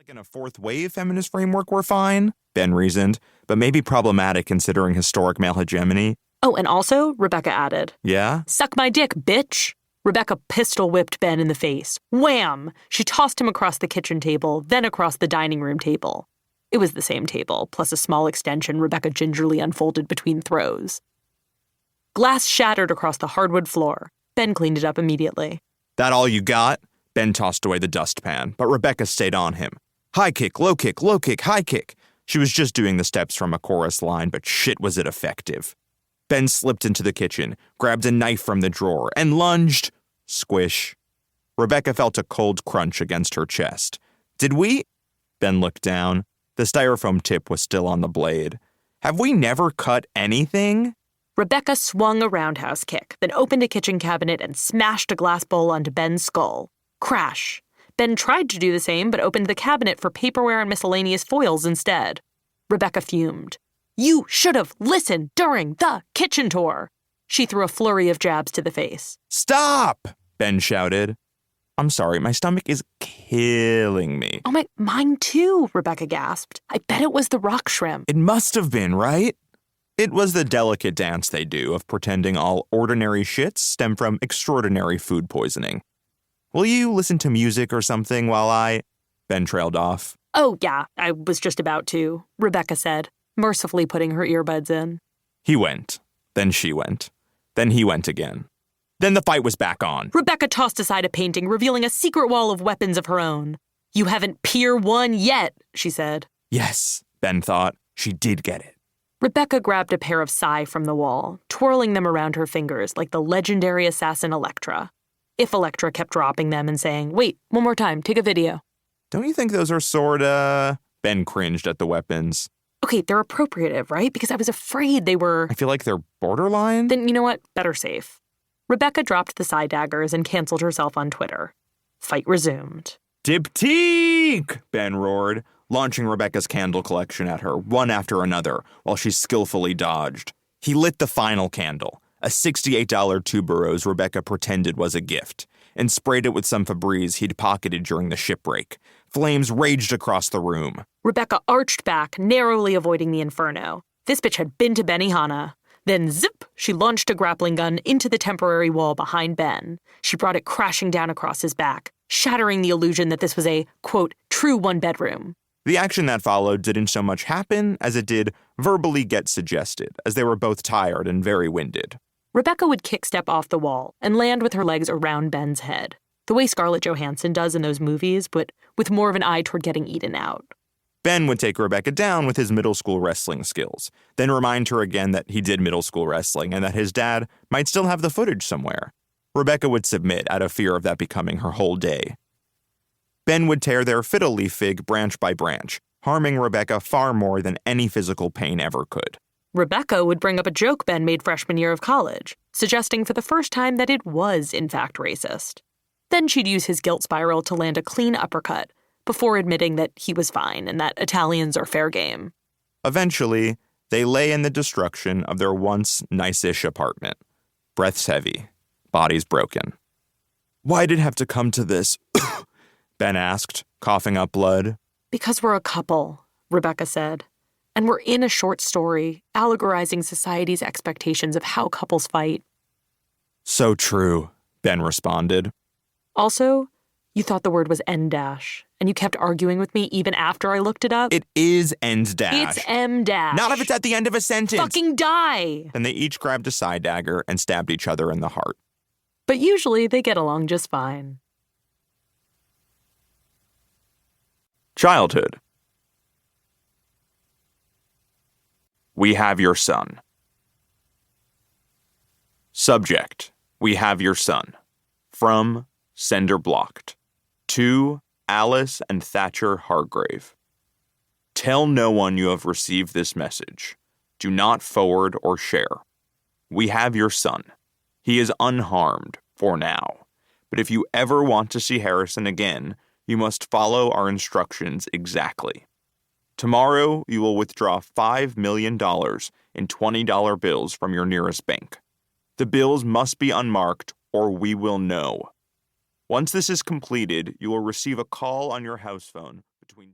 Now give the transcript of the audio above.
in a fourth-wave feminist framework were fine, Ben reasoned, but maybe problematic considering historic male hegemony. Oh, and also, Rebecca added. Yeah? Suck my dick, bitch! Rebecca pistol-whipped Ben in the face. Wham! She tossed him across the kitchen table, then across the dining room table. It was the same table, plus a small extension Rebecca gingerly unfolded between throws. Glass shattered across the hardwood floor. Ben cleaned it up immediately. That all you got? Ben tossed away the dustpan, but Rebecca stayed on him. High kick, low kick, low kick, high kick. She was just doing the steps from a chorus line, but shit was it effective. Ben slipped into the kitchen, grabbed a knife from the drawer, and lunged. Squish. Rebecca felt a cold crunch against her chest. Did we? Ben looked down. The styrofoam tip was still on the blade. Have we never cut anything? Rebecca swung a roundhouse kick, then opened a kitchen cabinet and smashed a glass bowl onto Ben's skull. Crash. Ben tried to do the same, but opened the cabinet for paperware and miscellaneous foils instead. Rebecca fumed. You should have listened during the kitchen tour. She threw a flurry of jabs to the face. Stop! Ben shouted. I'm sorry, my stomach is killing me. Oh, mine too, Rebecca gasped. I bet it was the rock shrimp. It must have been, right? It was the delicate dance they do of pretending all ordinary shits stem from extraordinary food poisoning. Will you listen to music or something while Ben trailed off. Oh, yeah, I was just about to, Rebecca said, mercifully putting her earbuds in. He went. Then she went. Then he went again. Then the fight was back on. Rebecca tossed aside a painting, revealing a secret wall of weapons of her own. You haven't Pier 1 yet, she said. Yes, Ben thought. She did get it. Rebecca grabbed a pair of sai from the wall, twirling them around her fingers like the legendary assassin Elektra. If Elektra kept dropping them and saying, wait, one more time, take a video. Don't you think those are sorta... Ben cringed at the weapons. Okay, they're appropriative, right? Because I was afraid they were... I feel like they're borderline. Then you know what? Better safe. Rebecca dropped the sai daggers and canceled herself on Twitter. Fight resumed. Diptyque! Ben roared, launching Rebecca's candle collection at her, one after another, while she skillfully dodged. He lit the final candle, a $68 tuberose Rebecca pretended was a gift, and sprayed it with some Febreze he'd pocketed during the shipbreak. Flames raged across the room. Rebecca arched back, narrowly avoiding the inferno. This bitch had been to Benihana. Then, zip, she launched a grappling gun into the temporary wall behind Ben. She brought it crashing down across his back, shattering the illusion that this was a, quote, true one-bedroom. The action that followed didn't so much happen as it did verbally get suggested, as they were both tired and very winded. Rebecca would kick-step off the wall and land with her legs around Ben's head, the way Scarlett Johansson does in those movies, but with more of an eye toward getting eaten out. Ben would take Rebecca down with his middle school wrestling skills, then remind her again that he did middle school wrestling and that his dad might still have the footage somewhere. Rebecca would submit out of fear of that becoming her whole day. Ben would tear their fiddle leaf fig branch by branch, harming Rebecca far more than any physical pain ever could. Rebecca would bring up a joke Ben made freshman year of college, suggesting for the first time that it was, in fact, racist. Then she'd use his guilt spiral to land a clean uppercut, before admitting that he was fine and that Italians are fair game. Eventually, they lay in the destruction of their once nice-ish apartment. Breaths heavy, bodies broken. Why did it have to come to this? Ben asked, coughing up blood. Because we're a couple, Rebecca said. And we're in a short story, allegorizing society's expectations of how couples fight. So true, Ben responded. Also, you thought the word was N-dash, and you kept arguing with me even after I looked it up. It is N-dash. It's M-dash. Not if it's at the end of a sentence. Fucking die! Then they each grabbed a side dagger and stabbed each other in the heart. But usually they get along just fine. Childhood. We have your son. Subject. We have your son. From Sender blocked. To Alice and Thatcher Hargrave. Tell no one you have received this message. Do not forward or share. We have your son. He is unharmed for now. But if you ever want to see Harrison again, you must follow our instructions exactly. Tomorrow, you will withdraw $5 million in $20 bills from your nearest bank. The bills must be unmarked or we will know. Once this is completed, you will receive a call on your house phone between